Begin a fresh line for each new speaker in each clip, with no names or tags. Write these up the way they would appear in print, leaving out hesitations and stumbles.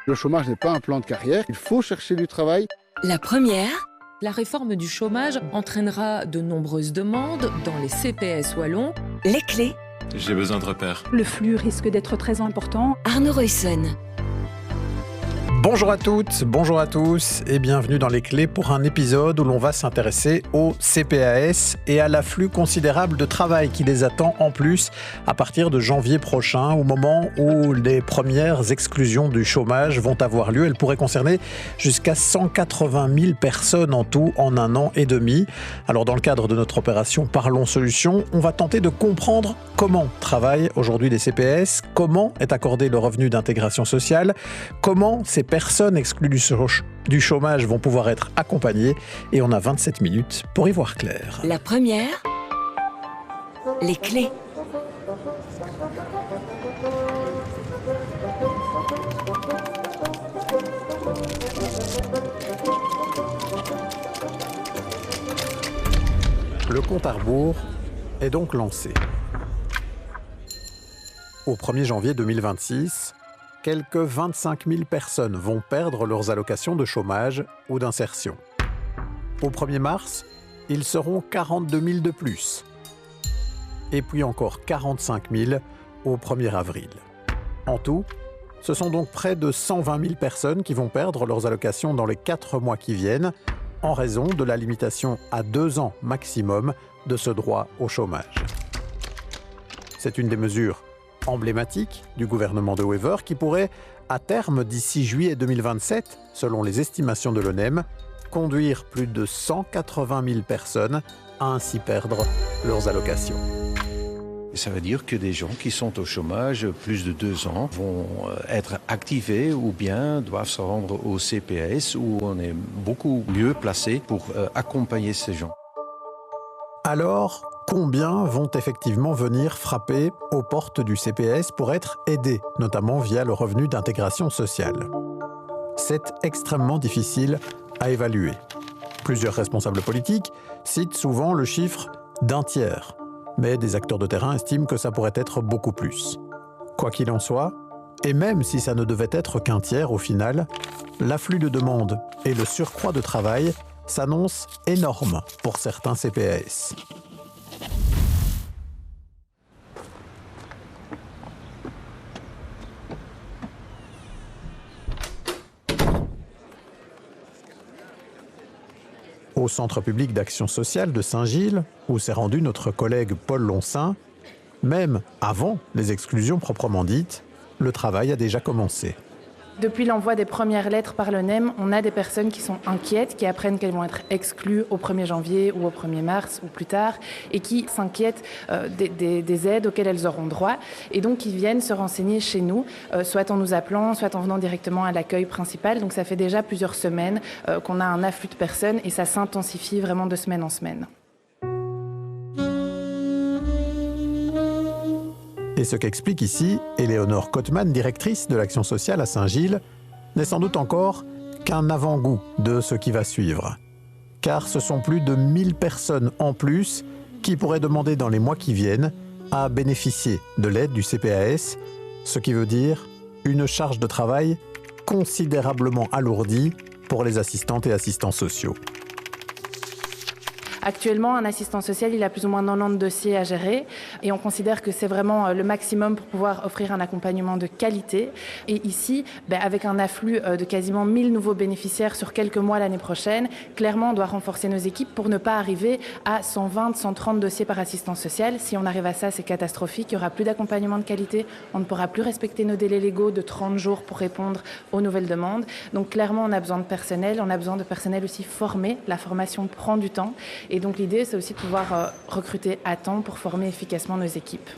Le chômage n'est pas un plan de carrière, il faut chercher du travail.
La première,
La réforme du chômage entraînera de nombreuses demandes dans les CPS wallons.
les clés,
J'ai besoin de repères.
Le flux risque d'être très important.
Arnaud Ruyssen.
Bonjour à toutes, bonjour à tous et bienvenue dans Les Clés pour un épisode où l'on va s'intéresser au CPAS et à l'afflux considérable de travail qui les attend en plus à partir de janvier prochain, au moment où les premières exclusions du chômage vont avoir lieu. Elles pourraient concerner jusqu'à 180 000 personnes en tout en un an et demi. Alors dans le cadre de notre opération Parlons Solutions, on va tenter de comprendre comment travaillent aujourd'hui les CPAS, comment est accordé le revenu d'intégration sociale, comment ces personnes exclues du chômage vont pouvoir être accompagnées et on a 27 minutes pour y voir clair.
La première, les clés.
Le compte à rebours est donc lancé. Au 1er janvier 2026, quelques 25 000 personnes vont perdre leurs allocations de chômage ou d'insertion. Au 1er mars, ils seront 42 000 de plus. Et puis encore 45 000 au 1er avril. En tout, ce sont donc près de 120 000 personnes qui vont perdre leurs allocations dans les 4 mois qui viennent, en raison de la limitation à 2 ans maximum de ce droit au chômage. C'est une des mesures emblématique du gouvernement de Wever qui pourrait, à terme d'ici juillet 2027, selon les estimations de l'ONEM, conduire plus de 180 000 personnes à ainsi perdre leurs allocations.
Ça veut dire que des gens qui sont au chômage plus de 2 ans vont être activés ou bien doivent se rendre au CPAS où on est beaucoup mieux placé pour accompagner ces gens.
Alors, combien vont effectivement venir frapper aux portes du CPAS pour être aidés, notamment via le revenu d'intégration sociale? C'est extrêmement difficile à évaluer. Plusieurs responsables politiques citent souvent le chiffre d'1 tiers, mais des acteurs de terrain estiment que ça pourrait être beaucoup plus. Quoi qu'il en soit, et même si ça ne devait être qu'1 tiers au final, l'afflux de demandes et le surcroît de travail s'annoncent énormes pour certains CPAS. Au Centre public d'action sociale de Saint-Gilles, où s'est rendu notre collègue Paul Lonsin, même avant les exclusions proprement dites, le travail a déjà commencé.
Depuis l'envoi des premières lettres par l'ONEM, on a des personnes qui sont inquiètes, qui apprennent qu'elles vont être exclues au 1er janvier ou au 1er mars ou plus tard, et qui s'inquiètent des aides auxquelles elles auront droit, et donc qui viennent se renseigner chez nous, soit en nous appelant, soit en venant directement à l'accueil principal. Donc ça fait déjà plusieurs semaines qu'on a un afflux de personnes, et ça s'intensifie vraiment de semaine en semaine.
Et ce qu'explique ici Éléonore Cotman, directrice de l'action sociale à Saint-Gilles, n'est sans doute encore qu'un avant-goût de ce qui va suivre. Car ce sont plus de 1000 personnes en plus qui pourraient demander dans les mois qui viennent à bénéficier de l'aide du CPAS, ce qui veut dire une charge de travail considérablement alourdie pour les assistantes et assistants sociaux.
Actuellement, un assistant social, il a plus ou moins 90 dossiers à gérer et on considère que c'est vraiment le maximum pour pouvoir offrir un accompagnement de qualité. Et ici, avec un afflux de quasiment 1000 nouveaux bénéficiaires sur quelques mois l'année prochaine, clairement, on doit renforcer nos équipes pour ne pas arriver à 120, 130 dossiers par assistant social. Si on arrive à ça, c'est catastrophique. Il n'y aura plus d'accompagnement de qualité. On ne pourra plus respecter nos délais légaux de 30 jours pour répondre aux nouvelles demandes. Donc clairement, on a besoin de personnel. On a besoin de personnel aussi formé. La formation prend du temps. Et donc l'idée, c'est aussi de pouvoir recruter à temps pour former efficacement nos équipes.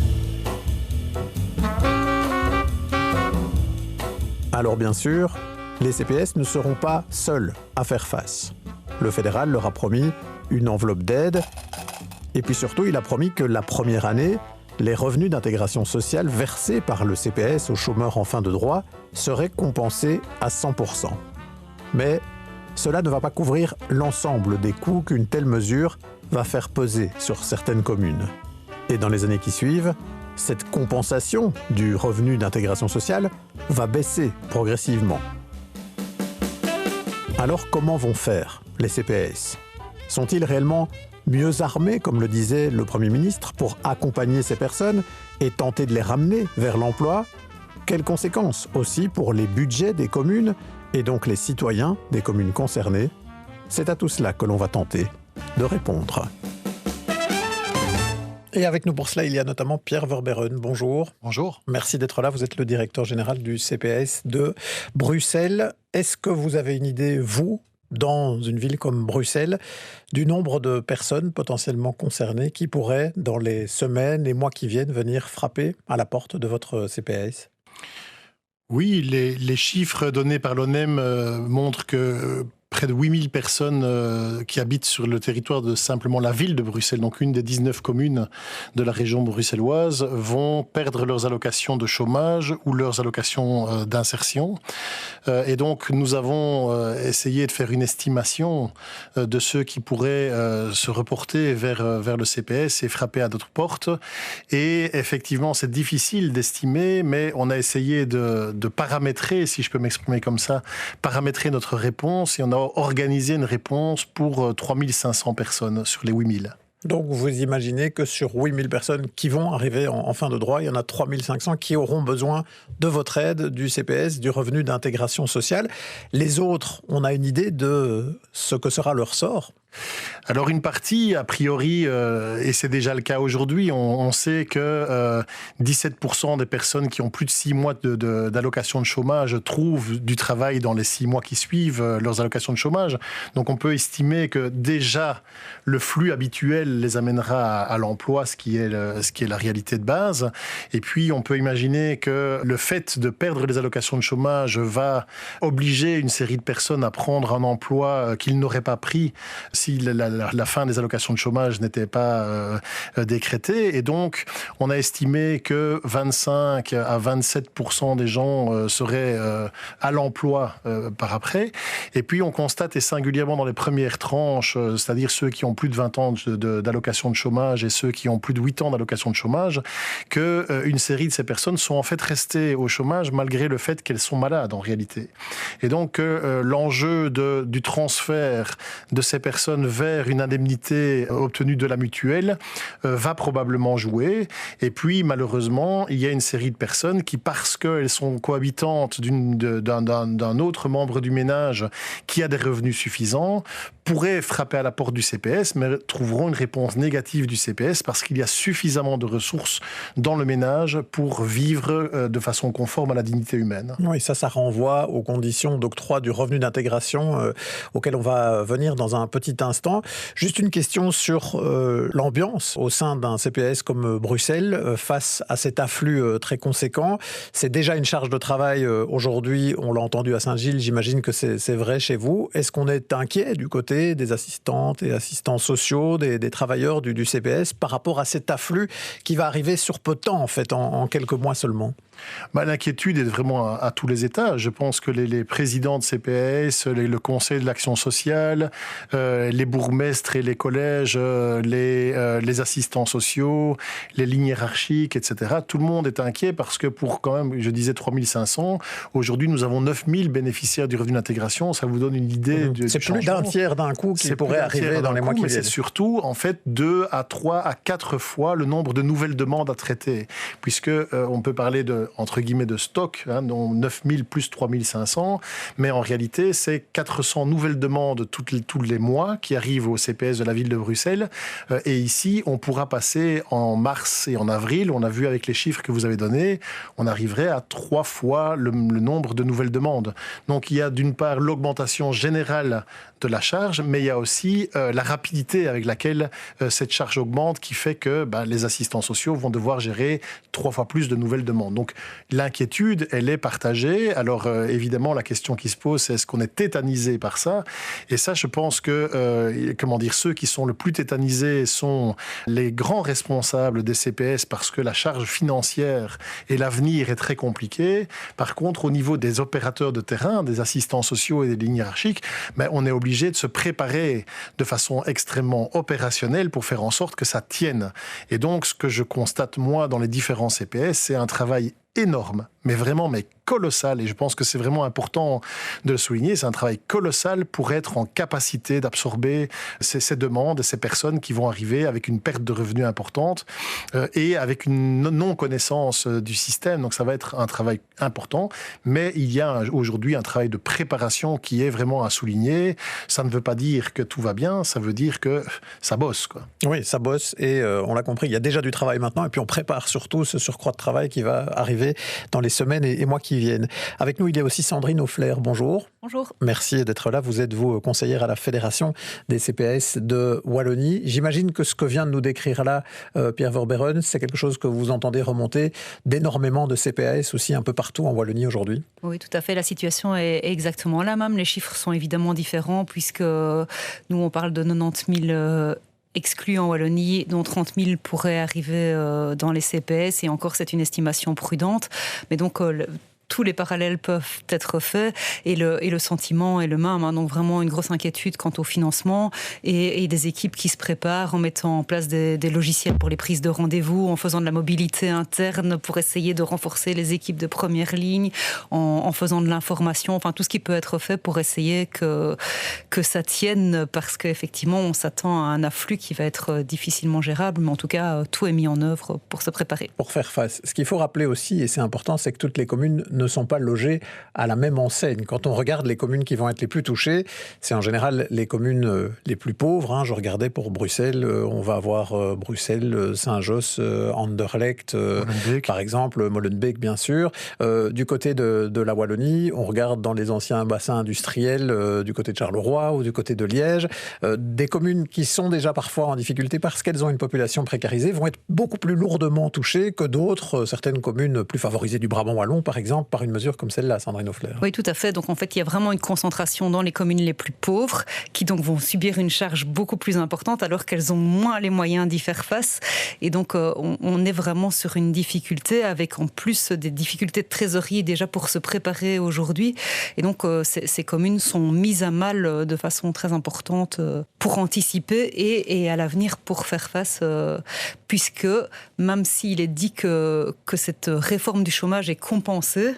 Alors bien sûr, les CPS ne seront pas seuls à faire face. Le fédéral leur a promis une enveloppe d'aide et puis surtout, il a promis que la première année, les revenus d'intégration sociale versés par le CPS aux chômeurs en fin de droit seraient compensés à 100%. Mais cela ne va pas couvrir l'ensemble des coûts qu'une telle mesure va faire peser sur certaines communes. Et dans les années qui suivent, cette compensation du revenu d'intégration sociale va baisser progressivement. Alors comment vont faire les CPAS ? Sont-ils réellement mieux armés, comme le disait le Premier ministre, pour accompagner ces personnes et tenter de les ramener vers l'emploi ? Quelles conséquences aussi pour les budgets des communes et donc les citoyens des communes concernées ? C'est à tout cela que l'on va tenter de répondre. Et avec nous pour cela, il y a notamment Pierre Verberen. Bonjour.
Bonjour.
Merci d'être là. Vous êtes le directeur général du CPAS de Bruxelles. Est-ce que vous avez une idée, vous, dans une ville comme Bruxelles, du nombre de personnes potentiellement concernées qui pourraient, dans les semaines et mois qui viennent, venir frapper à la porte de votre CPAS ?
Oui, les chiffres donnés par l'ONEM montrent que près de 8000 personnes qui habitent sur le territoire de simplement la ville de Bruxelles, donc une des 19 communes de la région bruxelloise, vont perdre leurs allocations de chômage ou leurs allocations d'insertion. Et donc, nous avons essayé de faire une estimation de ceux qui pourraient se reporter vers le CPS et frapper à notre porte. Et effectivement, c'est difficile d'estimer, mais on a essayé de paramétrer, si je peux m'exprimer comme ça, paramétrer notre réponse, et on a organisé une réponse pour 3500 personnes sur les 8000.
Donc vous imaginez que sur 8000 personnes qui vont arriver en fin de droit, il y en a 3500 qui auront besoin de votre aide, du CPS, du revenu d'intégration sociale. Les autres, on a une idée de ce que sera leur sort ?
Alors une partie, a priori, et c'est déjà le cas aujourd'hui, on sait que 17% des personnes qui ont plus de 6 mois d'allocation de chômage trouvent du travail dans les 6 mois qui suivent leurs allocations de chômage. Donc on peut estimer que déjà le flux habituel les amènera à l'emploi, ce qui est la réalité de base. Et puis on peut imaginer que le fait de perdre les allocations de chômage va obliger une série de personnes à prendre un emploi qu'ils n'auraient pas pris si la fin des allocations de chômage n'était pas décrétée. Et donc, on a estimé que 25 à 27% des gens seraient à l'emploi par après. Et puis, on constate, et singulièrement dans les premières tranches, c'est-à-dire ceux qui ont plus de 20 ans d'allocation de chômage et ceux qui ont plus de 8 ans d'allocation de chômage, qu'une série de ces personnes sont en fait restées au chômage malgré le fait qu'elles sont malades en réalité. Et donc, l'enjeu du transfert de ces personnes vers une indemnité obtenue de la mutuelle va probablement jouer. Et puis, malheureusement, il y a une série de personnes qui, parce qu'elles sont cohabitantes d'un autre membre du ménage qui a des revenus suffisants, pourraient frapper à la porte du CPS, mais trouveront une réponse négative du CPS parce qu'il y a suffisamment de ressources dans le ménage pour vivre de façon conforme à la dignité humaine.
Oui, ça renvoie aux conditions d'octroi du revenu d'intégration auquel on va venir dans un petit instant. Juste une question sur l'ambiance au sein d'un CPS comme Bruxelles face à cet afflux très conséquent. C'est déjà une charge de travail aujourd'hui, on l'a entendu à Saint-Gilles, j'imagine que c'est vrai chez vous. Est-ce qu'on est inquiet du côté des assistantes et assistants sociaux, des travailleurs du CPS par rapport à cet afflux qui va arriver sur peu de temps en fait, en quelques mois seulement ?
L'inquiétude est vraiment à tous les étages. Je pense que les présidents de CPS, le conseil de l'action sociale, les bourgmestres et les collèges, les assistants sociaux, les lignes hiérarchiques, etc. Tout le monde est inquiet parce que pour quand même, je disais 3500, aujourd'hui nous avons 9000 bénéficiaires du revenu d'intégration. Ça vous donne une idée du
C'est plus d'un tiers d'un coup qui pourrait arriver dans les mois qui viennent.
C'est surtout en fait 2 à 3 à 4 fois le nombre de nouvelles demandes à traiter. Puisque on peut parler entre guillemets de stock, dont 9000 plus 3500, mais en réalité, c'est 400 nouvelles demandes tous les mois qui arrivent au CPS de la ville de Bruxelles. Et ici, on pourra passer en mars et en avril, on a vu avec les chiffres que vous avez donnés, on arriverait à 3 fois le nombre de nouvelles demandes. Donc, il y a d'une part l'augmentation générale de la charge, mais il y a aussi la rapidité avec laquelle cette charge augmente qui fait que les assistants sociaux vont devoir gérer 3 fois plus de nouvelles demandes. Donc, l'inquiétude, elle est partagée. Alors, évidemment, la question qui se pose, c'est est-ce qu'on est tétanisé par ça ? Et ça, je pense que, ceux qui sont le plus tétanisés sont les grands responsables des CPS parce que la charge financière et l'avenir est très compliqué. Par contre, au niveau des opérateurs de terrain, des assistants sociaux et des lignes hiérarchiques, on est obligé de se préparer de façon extrêmement opérationnelle pour faire en sorte que ça tienne. Et donc, ce que je constate, moi, dans les différents CPS, c'est un travail énorme, mais vraiment colossal, et je pense que c'est vraiment important de le souligner, c'est un travail colossal pour être en capacité d'absorber ces demandes, ces personnes qui vont arriver avec une perte de revenus importante et avec une non-connaissance du système, donc ça va être un travail important, mais il y a aujourd'hui un travail de préparation qui est vraiment à souligner. Ça ne veut pas dire que tout va bien, ça veut dire que ça bosse, quoi.
Oui, ça bosse, et on l'a compris, il y a déjà du travail maintenant, et puis on prépare surtout ce surcroît de travail qui va arriver dans les semaines et mois qui viennent. Avec nous, il y a aussi Sandrine Offler. Bonjour.
Bonjour.
Merci d'être là. Vous êtes, vous, conseillère à la Fédération des CPAS de Wallonie. J'imagine que ce que vient de nous décrire là, Pierre Verberen, c'est quelque chose que vous entendez remonter d'énormément de CPAS aussi un peu partout en Wallonie aujourd'hui.
Oui, tout à fait. La situation est exactement la même. Les chiffres sont évidemment différents puisque nous, on parle de 90 000 exclus en Wallonie, dont 30 000 pourraient arriver dans les CPS, et encore c'est une estimation prudente. Mais donc tous les parallèles peuvent être faits, et le sentiment est le même, hein. Donc vraiment une grosse inquiétude quant au financement, et des équipes qui se préparent en mettant en place des logiciels pour les prises de rendez-vous, en faisant de la mobilité interne pour essayer de renforcer les équipes de première ligne, en faisant de l'information, enfin tout ce qui peut être fait pour essayer que ça tienne, parce qu'effectivement on s'attend à un afflux qui va être difficilement gérable, mais en tout cas tout est mis en œuvre pour se préparer.
Pour faire face. Ce qu'il faut rappeler aussi, et c'est important, c'est que toutes les communes ne sont pas logées à la même enseigne. Quand on regarde les communes qui vont être les plus touchées, c'est en général les communes les plus pauvres, hein. Je regardais pour Bruxelles, on va avoir Bruxelles, Saint-Josse, Anderlecht, par exemple, Molenbeek bien sûr. Du côté de la Wallonie, on regarde dans les anciens bassins industriels du côté de Charleroi ou du côté de Liège. Des communes qui sont déjà parfois en difficulté parce qu'elles ont une population précarisée vont être beaucoup plus lourdement touchées que d'autres, certaines communes plus favorisées du Brabant wallon par exemple, par une mesure comme celle-là, Sandrine Offler.
Oui, tout à fait. Donc en fait, il y a vraiment une concentration dans les communes les plus pauvres qui donc vont subir une charge beaucoup plus importante alors qu'elles ont moins les moyens d'y faire face. Et donc on est vraiment sur une difficulté avec en plus des difficultés de trésorerie déjà pour se préparer aujourd'hui. Et donc ces communes sont mises à mal de façon très importante pour anticiper et à l'avenir pour faire face, puisque même s'il est dit que cette réforme du chômage est compensée,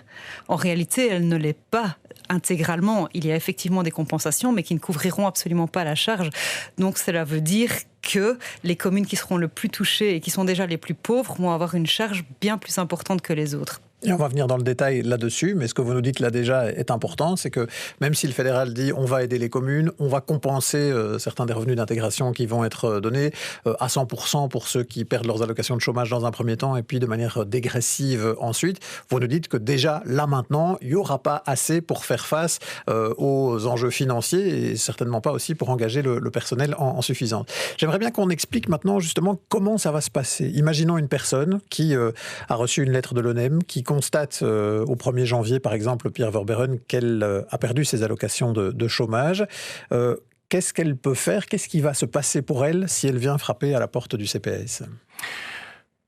en réalité, elle ne l'est pas intégralement. Il y a effectivement des compensations, mais qui ne couvriront absolument pas la charge. Donc cela veut dire que les communes qui seront le plus touchées et qui sont déjà les plus pauvres vont avoir une charge bien plus importante que les autres.
Et on va venir dans le détail là-dessus, mais ce que vous nous dites là déjà est important, c'est que même si le fédéral dit on va aider les communes, on va compenser certains des revenus d'intégration qui vont être donnés à 100% pour ceux qui perdent leurs allocations de chômage dans un premier temps et puis de manière dégressive ensuite, vous nous dites que déjà là maintenant, il n'y aura pas assez pour faire face aux enjeux financiers et certainement pas aussi pour engager le personnel en suffisance. J'aimerais bien qu'on explique maintenant justement comment ça va se passer. Imaginons une personne qui a reçu une lettre de l'ONEM, qui constate au 1er janvier, par exemple, Pierre Verberen, qu'elle a perdu ses allocations de chômage. Qu'est-ce qu'elle peut faire ? Qu'est-ce qui va se passer pour elle si elle vient frapper à la porte du CPAS ?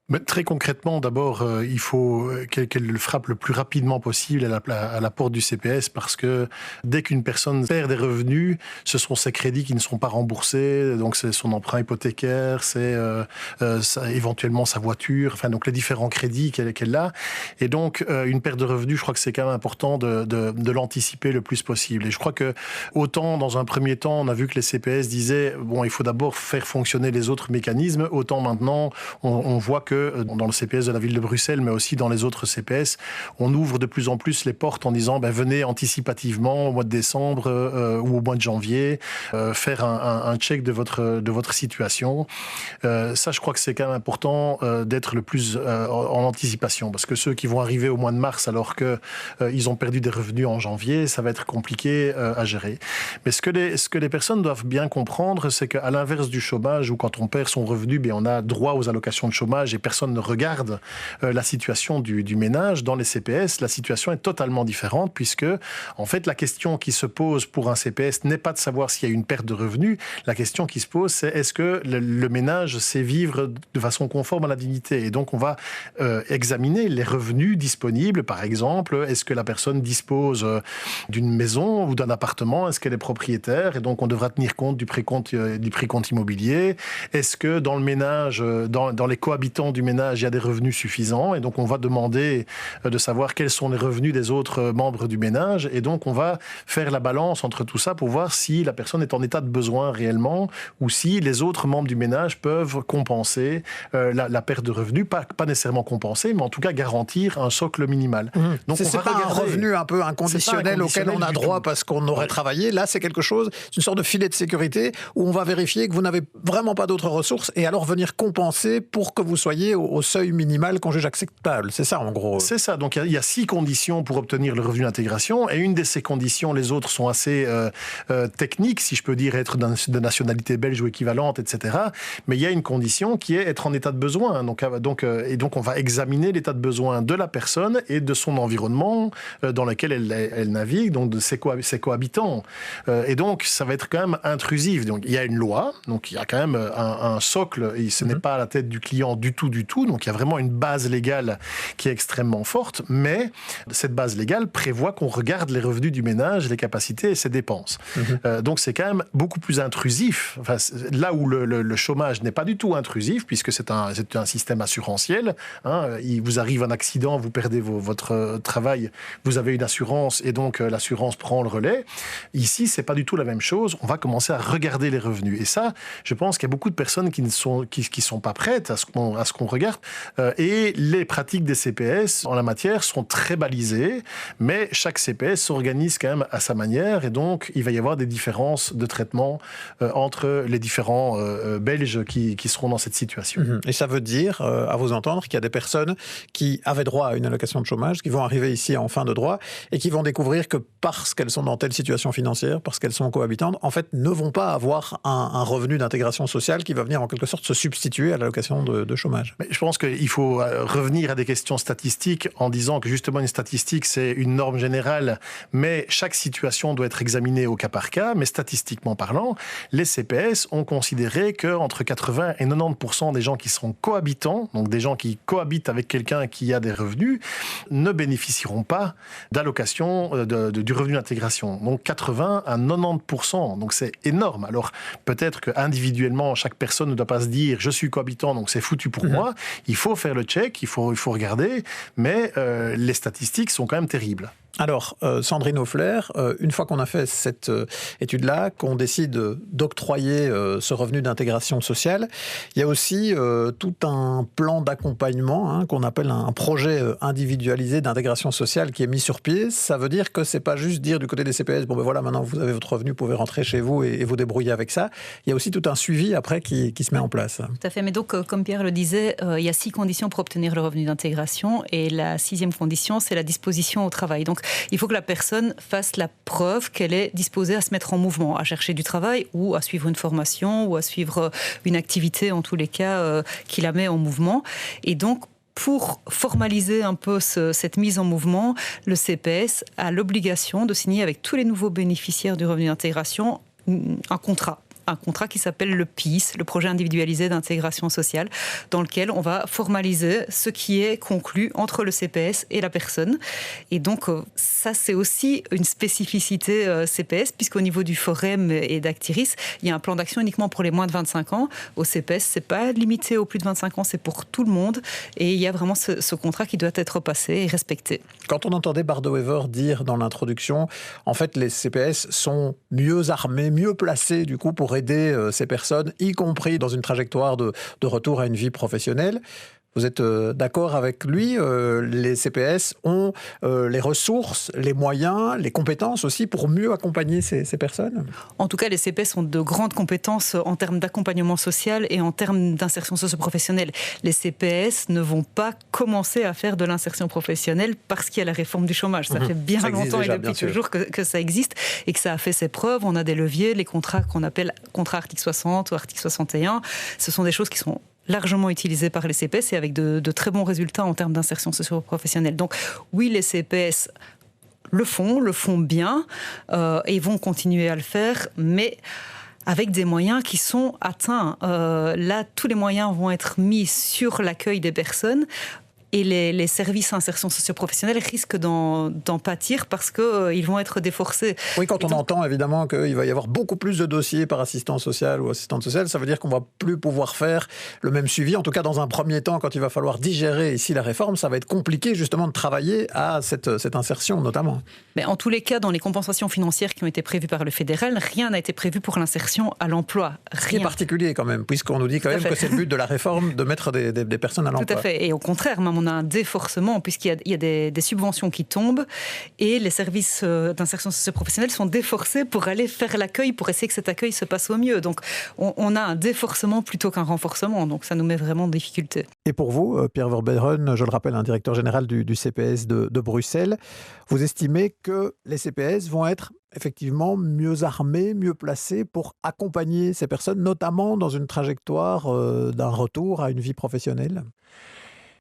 Mais très concrètement, d'abord, il faut qu'elle le frappe le plus rapidement possible à la porte du CPS, parce que dès qu'une personne perd des revenus, ce sont ses crédits qui ne sont pas remboursés, donc c'est son emprunt hypothécaire, c'est éventuellement sa voiture, enfin donc les différents crédits qu'elle a. Et donc une perte de revenus, je crois que c'est quand même important de l'anticiper le plus possible. Et je crois que autant dans un premier temps, on a vu que les CPS disaient bon, il faut d'abord faire fonctionner les autres mécanismes, autant maintenant on voit que dans le CPS de la ville de Bruxelles, mais aussi dans les autres CPS, on ouvre de plus en plus les portes en disant venez anticipativement au mois de décembre ou au mois de janvier faire un check de votre situation. Ça, je crois que c'est quand même important d'être le plus en anticipation, parce que ceux qui vont arriver au mois de mars alors qu'ils ont perdu des revenus en janvier, ça va être compliqué à gérer. Mais ce que les personnes doivent bien comprendre, c'est qu'à l'inverse du chômage, où quand on perd son revenu, on a droit aux allocations de chômage et personne ne regarde la situation du ménage. Dans les CPS, la situation est totalement différente, puisque en fait la question qui se pose pour un CPS n'est pas de savoir s'il y a une perte de revenus. La question qui se pose, c'est est-ce que le ménage sait vivre de façon conforme à la dignité. Et donc on va examiner les revenus disponibles, par exemple. Est-ce que la personne dispose d'une maison ou d'un appartement? Est-ce qu'elle est propriétaire? Et donc on devra tenir compte du précompte immobilier. Est-ce que dans le ménage, dans les cohabitants membres du ménage, il y a des revenus suffisants. Et donc, on va demander de savoir quels sont les revenus des autres membres du ménage. Et donc, on va faire la balance entre tout ça pour voir si la personne est en état de besoin réellement ou si les autres membres du ménage peuvent compenser la perte de revenus. Pas nécessairement compenser, mais en tout cas garantir un socle minimal.
Donc, c'est pas un revenu un peu inconditionnel auquel on a droit parce qu'on aurait travaillé. Là, c'est quelque chose, c'est une sorte de filet de sécurité où on va vérifier que vous n'avez vraiment pas d'autres ressources et alors venir compenser pour que vous soyez au seuil minimal qu'on juge acceptable. C'est ça, en gros.
C'est ça. Donc, il y a 6 conditions pour obtenir le revenu d'intégration. Et une de ces conditions, les autres sont assez techniques, si je peux dire, être de nationalité belge ou équivalente, etc. Mais il y a une condition qui est être en état de besoin. Donc, on va examiner l'état de besoin de la personne et de son environnement dans lequel elle navigue, donc de ses cohabitants. Et donc, ça va être quand même intrusif. Donc, il y a une loi, donc il y a quand même un socle, et ce n'est pas à la tête du client du tout. Donc, il y a vraiment une base légale qui est extrêmement forte, mais cette base légale prévoit qu'on regarde les revenus du ménage, les capacités et ses dépenses. Donc, c'est quand même beaucoup plus intrusif. Enfin, là où le chômage n'est pas du tout intrusif, puisque c'est un système assurantiel. Il vous arrive un accident, vous perdez votre travail, vous avez une assurance et donc l'assurance prend le relais. Ici, c'est pas du tout la même chose. On va commencer à regarder les revenus. Et ça, je pense qu'il y a beaucoup de personnes qui sont pas prêtes à ce qu'on regarde. Et les pratiques des CPS en la matière sont très balisées, mais chaque CPS s'organise quand même à sa manière et donc il va y avoir des différences de traitement entre les différents Belges qui seront dans cette situation.
Et ça veut dire, à vous entendre, qu'il y a des personnes qui avaient droit à une allocation de chômage, qui vont arriver ici en fin de droit et qui vont découvrir que parce qu'elles sont dans telle situation financière, parce qu'elles sont cohabitantes, en fait, ne vont pas avoir un revenu d'intégration sociale qui va venir en quelque sorte se substituer à l'allocation de chômage.
Mais je pense qu'il faut revenir à des questions statistiques en disant que justement une statistique, c'est une norme générale, mais chaque situation doit être examinée au cas par cas. Mais statistiquement parlant, les CPS ont considéré qu'entre 80 et 90% des gens qui sont cohabitants, donc des gens qui cohabitent avec quelqu'un qui a des revenus, ne bénéficieront pas d'allocation du revenu d'intégration. Donc 80 à 90%, donc c'est énorme. Alors peut-être qu'individuellement, chaque personne ne doit pas se dire « je suis cohabitant, donc c'est foutu pour moi ». Il faut faire le check, il faut regarder, mais les statistiques sont quand même terribles.
Alors, Sandrine Hoffler, une fois qu'on a fait cette étude-là, qu'on décide d'octroyer ce revenu d'intégration sociale, il y a aussi tout un plan d'accompagnement qu'on appelle un projet individualisé d'intégration sociale qui est mis sur pied. Ça veut dire que c'est pas juste dire du côté des CPS, bon ben voilà, maintenant vous avez votre revenu, vous pouvez rentrer chez vous et vous débrouiller avec ça. Il y a aussi tout un suivi après qui se met en place.
Tout à fait, mais donc comme Pierre le disait, il y a 6 conditions pour obtenir le revenu d'intégration et la 6e condition, c'est la disposition au travail. Donc il faut que la personne fasse la preuve qu'elle est disposée à se mettre en mouvement, à chercher du travail ou à suivre une formation ou à suivre une activité, en tous les cas, qui la met en mouvement. Et donc, pour formaliser un peu cette mise en mouvement, le CPS a l'obligation de signer avec tous les nouveaux bénéficiaires du revenu d'intégration un contrat qui s'appelle le PIS, le projet individualisé d'intégration sociale, dans lequel on va formaliser ce qui est conclu entre le CPS et la personne. Et donc, ça, c'est aussi une spécificité CPS, puisqu'au niveau du Forem et d'Actiris, il y a un plan d'action uniquement pour les moins de 25 ans. Au CPS, c'est pas limité aux plus de 25 ans, c'est pour tout le monde. Et il y a vraiment ce contrat qui doit être passé et respecté.
Quand on entendait Bardot-Wever dire dans l'introduction, en fait, les CPS sont mieux armés, mieux placés, du coup, pour aider ces personnes, y compris dans une trajectoire de retour à une vie professionnelle. Vous êtes d'accord avec lui, les CPS ont les ressources, les moyens, les compétences aussi pour mieux accompagner ces personnes ?
En tout cas, les CPS ont de grandes compétences en termes d'accompagnement social et en termes d'insertion socio-professionnelle. Les CPS ne vont pas commencer à faire de l'insertion professionnelle parce qu'il y a la réforme du chômage. Ça fait bien longtemps déjà, et depuis toujours que ça existe et que ça a fait ses preuves. On a des leviers, les contrats qu'on appelle contrats article 60 ou article 61. Ce sont des choses qui sont largement utilisés par les CPS et avec de très bons résultats en termes d'insertion socio-professionnelle. Donc oui, les CPS le font bien et vont continuer à le faire, mais avec des moyens qui sont atteints. Là, tous les moyens vont être mis sur l'accueil des personnes. Et les services insertion socio-professionnelle risquent d'en pâtir parce qu'ils vont être déforcés.
Oui, quand on entend évidemment qu'il va y avoir beaucoup plus de dossiers par assistant social ou assistante sociale, ça veut dire qu'on ne va plus pouvoir faire le même suivi. En tout cas, dans un premier temps, quand il va falloir digérer ici la réforme, ça va être compliqué justement de travailler à cette insertion notamment.
Mais en tous les cas, dans les compensations financières qui ont été prévues par le fédéral, rien n'a été prévu pour l'insertion à l'emploi.
Ce qui est particulier quand même, puisqu'on nous dit quand même que c'est le but de la réforme de mettre des personnes à l'emploi.
Tout à fait. Et au contraire, même on a un déforcement puisqu'il y a des subventions qui tombent et les services d'insertion socio-professionnelle sont déforcés pour aller faire l'accueil, pour essayer que cet accueil se passe au mieux. Donc on a un déforcement plutôt qu'un renforcement. Donc ça nous met vraiment en difficulté.
Et pour vous, Pierre Verbeeren, je le rappelle, un directeur général du CPS de Bruxelles, vous estimez que les CPS vont être effectivement mieux armés, mieux placés pour accompagner ces personnes, notamment dans une trajectoire d'un retour à une vie professionnelle ?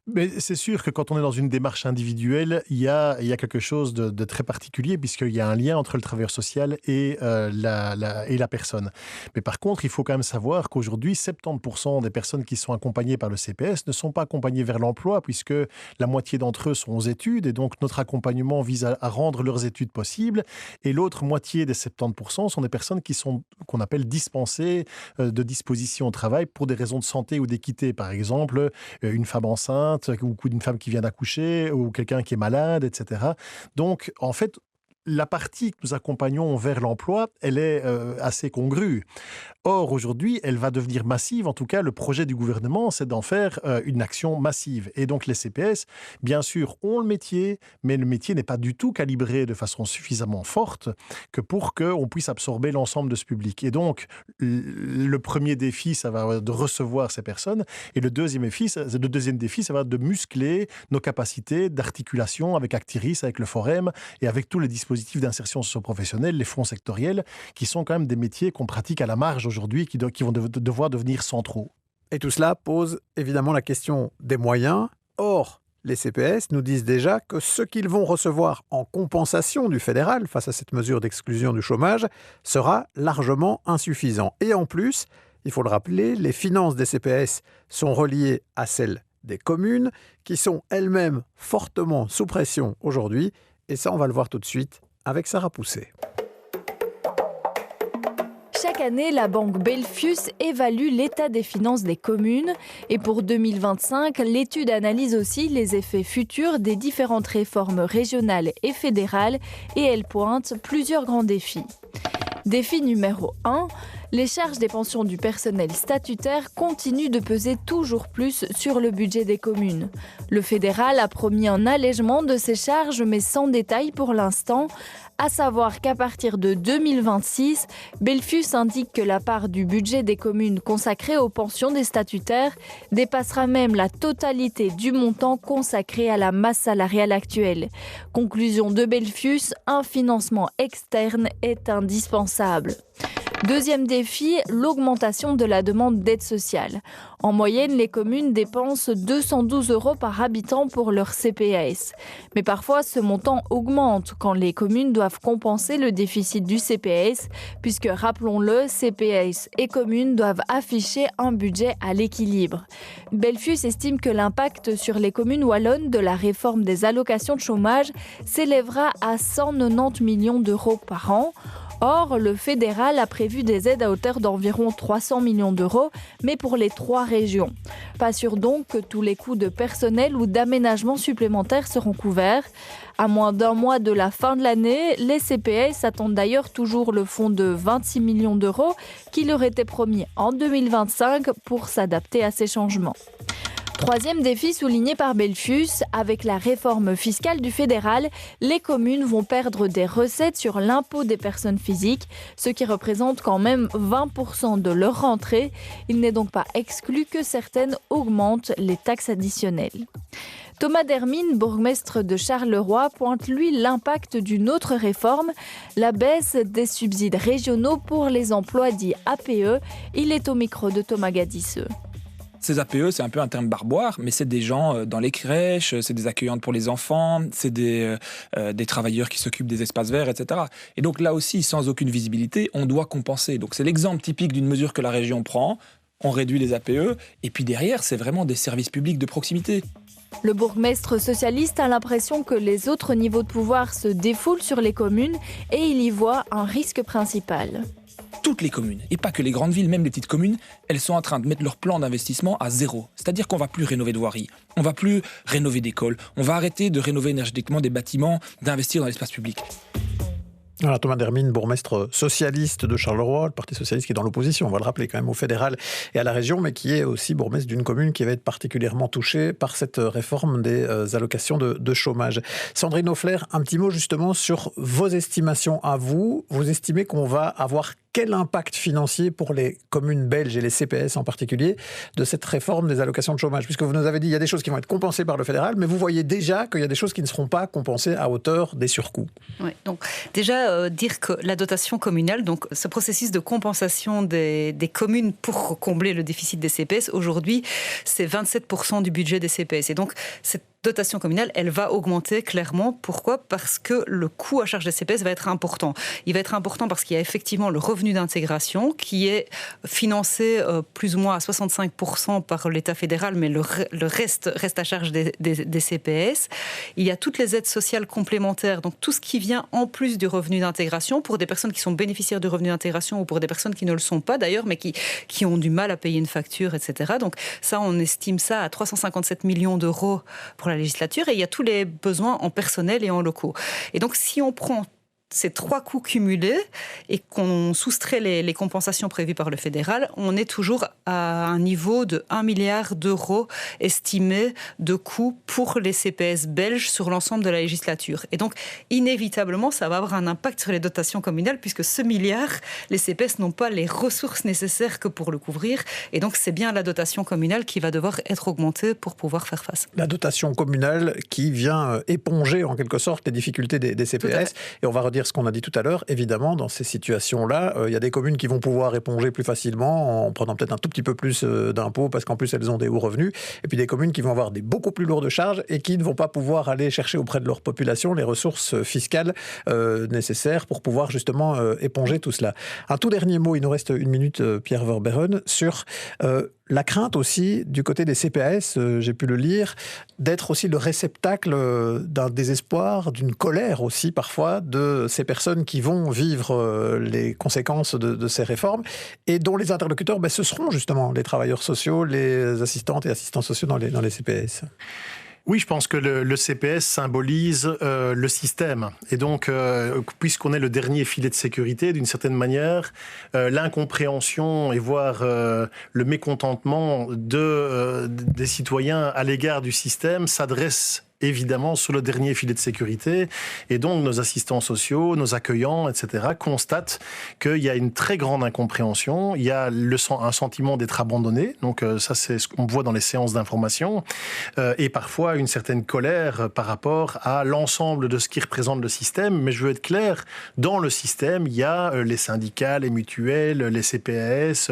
Mais c'est sûr que quand on est dans une démarche individuelle, il y a quelque chose de très particulier puisqu'il y a un lien entre le travailleur social et la personne. Mais par contre, il faut quand même savoir qu'aujourd'hui, 70% des personnes qui sont accompagnées par le CPS ne sont pas accompagnées vers l'emploi puisque la moitié d'entre eux sont aux études et donc notre accompagnement vise à rendre leurs études possibles. Et l'autre moitié des 70% sont des personnes qu'on appelle dispensées de disposition au travail pour des raisons de santé ou d'équité. Par exemple, une femme enceinte, ou d'une femme qui vient d'accoucher, ou quelqu'un qui est malade, etc. Donc, en fait, la partie que nous accompagnons vers l'emploi, elle est assez congrue. Or, aujourd'hui, elle va devenir massive. En tout cas, le projet du gouvernement, c'est d'en faire une action massive. Et donc, les CPS, bien sûr, ont le métier, mais le métier n'est pas du tout calibré de façon suffisamment forte que pour qu'on puisse absorber l'ensemble de ce public. Et donc, le premier défi, ça va être de recevoir ces personnes. Et le deuxième défi, ça va être de muscler nos capacités d'articulation avec Actiris, avec le Forum et avec tous les dispositifs d'insertion socio-professionnelle, les fonds sectoriels, qui sont quand même des métiers qu'on pratique à la marge aujourd'hui, qui vont devoir devenir centraux.
Et tout cela pose évidemment la question des moyens. Or, les CPS nous disent déjà que ce qu'ils vont recevoir en compensation du fédéral face à cette mesure d'exclusion du chômage sera largement insuffisant. Et en plus, il faut le rappeler, les finances des CPS sont reliées à celles des communes qui sont elles-mêmes fortement sous pression aujourd'hui. Et ça, on va le voir tout de suite avec Sarah Pousset.
Chaque année, la banque Belfius évalue l'état des finances des communes. Et pour 2025, l'étude analyse aussi les effets futurs des différentes réformes régionales et fédérales. Et elle pointe plusieurs grands défis. Défi numéro 1, les charges des pensions du personnel statutaire continuent de peser toujours plus sur le budget des communes. Le fédéral a promis un allègement de ces charges, mais sans détail pour l'instant. À savoir qu'à partir de 2026, Belfius indique que la part du budget des communes consacrée aux pensions des statutaires dépassera même la totalité du montant consacré à la masse salariale actuelle. Conclusion de Belfius, un financement externe est indispensable. Deuxième défi, l'augmentation de la demande d'aide sociale. En moyenne, les communes dépensent 212 € par habitant pour leur CPAS. Mais parfois, ce montant augmente quand les communes doivent compenser le déficit du CPAS, puisque, rappelons-le, CPAS et communes doivent afficher un budget à l'équilibre. Belfius estime que l'impact sur les communes wallonnes de la réforme des allocations de chômage s'élèvera à 190 millions d'euros par an. Or, le fédéral a prévu des aides à hauteur d'environ 300 millions d'euros, mais pour les 3 régions. Pas sûr donc que tous les coûts de personnel ou d'aménagement supplémentaires seront couverts. À moins d'un mois de la fin de l'année, les CPS attendent d'ailleurs toujours le fonds de 26 millions d'euros qui leur était promis en 2025 pour s'adapter à ces changements. Troisième défi souligné par Belfius, avec la réforme fiscale du fédéral, les communes vont perdre des recettes sur l'impôt des personnes physiques, ce qui représente quand même 20% de leur rentrée. Il n'est donc pas exclu que certaines augmentent les taxes additionnelles. Thomas Dermine, bourgmestre de Charleroi, pointe lui l'impact d'une autre réforme, la baisse des subsides régionaux pour les emplois dits APE. Il est au micro de Thomas Gadisseux.
Ces APE, c'est un peu un terme barboire, mais c'est des gens dans les crèches, c'est des accueillantes pour les enfants, c'est des travailleurs qui s'occupent des espaces verts, etc. Et donc là aussi, sans aucune visibilité, on doit compenser. Donc c'est l'exemple typique d'une mesure que la région prend, on réduit les APE, et puis derrière, c'est vraiment des services publics de proximité.
Le bourgmestre socialiste a l'impression que les autres niveaux de pouvoir se défoulent sur les communes et il y voit un risque principal.
Toutes les communes, et pas que les grandes villes, même les petites communes, elles sont en train de mettre leur plan d'investissement à zéro. C'est-à-dire qu'on ne va plus rénover de voiries, on ne va plus rénover d'écoles, on va arrêter de rénover énergétiquement des bâtiments, d'investir dans l'espace public.
Voilà, Thomas Dermine, bourgmestre socialiste de Charleroi, le Parti socialiste qui est dans l'opposition, on va le rappeler quand même, au fédéral et à la région, mais qui est aussi bourgmestre d'une commune qui va être particulièrement touchée par cette réforme des allocations de chômage. Sandrine Offler, un petit mot justement sur vos estimations à vous. Vous estimez qu'on va avoir quel impact financier pour les communes belges et les CPS en particulier de cette réforme des allocations de chômage? Puisque vous nous avez dit qu'il y a des choses qui vont être compensées par le fédéral, mais vous voyez déjà qu'il y a des choses qui ne seront pas compensées à hauteur des surcoûts.
Oui, donc déjà dire que la dotation communale, donc ce processus de compensation des communes pour combler le déficit des CPS, aujourd'hui, c'est 27% du budget des CPS. Et donc, cette dotation communale, elle va augmenter clairement. Pourquoi ? Parce que le coût à charge des CPS va être important. Il va être important parce qu'il y a effectivement le revenu d'intégration qui est financé plus ou moins à 65% par l'État fédéral, mais le reste à charge des CPS. Il y a toutes les aides sociales complémentaires, donc tout ce qui vient en plus du revenu d'intégration pour des personnes qui sont bénéficiaires du revenu d'intégration ou pour des personnes qui ne le sont pas d'ailleurs, mais qui ont du mal à payer une facture, etc. Donc ça, on estime ça à 357 millions d'euros pour la législature, et il y a tous les besoins en personnel et en locaux. Et donc, si on prend ces trois coûts cumulés et qu'on soustrait les compensations prévues par le fédéral, on est toujours à un niveau de 1 milliard d'euros estimé de coûts pour les CPS belges sur l'ensemble de la législature. Et donc, inévitablement, ça va avoir un impact sur les dotations communales puisque ce milliard, les CPS n'ont pas les ressources nécessaires que pour le couvrir. Et donc, c'est bien la dotation communale qui va devoir être augmentée pour pouvoir faire face.
La dotation communale qui vient éponger en quelque sorte les difficultés des CPS. Et on va redire ce qu'on a dit tout à l'heure, évidemment, dans ces situations-là, il y a des communes qui vont pouvoir éponger plus facilement en prenant peut-être un tout petit peu plus d'impôts parce qu'en plus elles ont des hauts revenus, et puis des communes qui vont avoir des beaucoup plus lourdes charges et qui ne vont pas pouvoir aller chercher auprès de leur population les ressources fiscales nécessaires pour pouvoir justement éponger tout cela. Un tout dernier mot, il nous reste 1 minute, Pierre Verberen, sur la crainte aussi du côté des CPAS, j'ai pu le lire, d'être aussi le réceptacle d'un désespoir, d'une colère aussi parfois de ces personnes qui vont vivre les conséquences de ces réformes et dont les interlocuteurs, ce seront justement les travailleurs sociaux, les assistantes et assistants sociaux dans les CPS.
Oui, je pense que le CPS symbolise le système. Et donc, puisqu'on est le dernier filet de sécurité, d'une certaine manière, l'incompréhension et voire le mécontentement des citoyens à l'égard du système s'adresse évidemment sur le dernier filet de sécurité. Et donc, nos assistants sociaux, nos accueillants, etc., constatent qu'il y a une très grande incompréhension. Il y a un sentiment d'être abandonné. Donc, ça, c'est ce qu'on voit dans les séances d'information. Et parfois, une certaine colère par rapport à l'ensemble de ce qui représente le système. Mais je veux être clair, dans le système, il y a les syndicats, les mutuelles, les CPAS,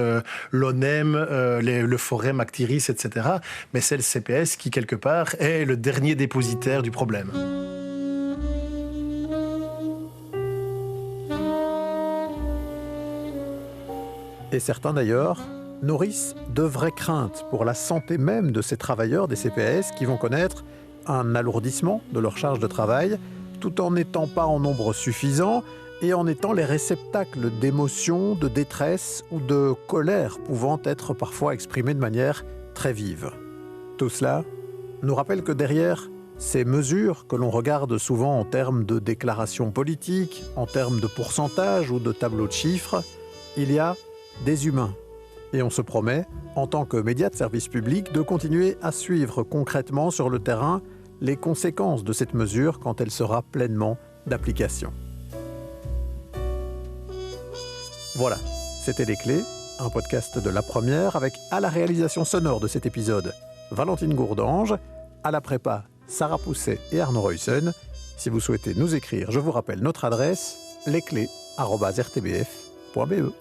l'ONEM, le Forem, Actiris, etc. Mais c'est le CPS qui, quelque part, est le dernier dépositaire du problème.
Et certains d'ailleurs nourrissent de vraies craintes pour la santé même de ces travailleurs des CPS qui vont connaître un alourdissement de leur charge de travail tout en n'étant pas en nombre suffisant et en étant les réceptacles d'émotions, de détresse ou de colère pouvant être parfois exprimées de manière très vive. Tout cela nous rappelle que derrière ces mesures que l'on regarde souvent en termes de déclarations politiques, en termes de pourcentage ou de tableaux de chiffres, il y a des humains. Et on se promet, en tant que média de service public, de continuer à suivre concrètement sur le terrain les conséquences de cette mesure quand elle sera pleinement d'application. Voilà, c'était Les Clés, un podcast de La Première avec à la réalisation sonore de cet épisode Valentine Gourdange, à la prépa Sarah Pousset et Arnaud Reussen. Si vous souhaitez nous écrire, je vous rappelle notre adresse lesclés@rtbf.be.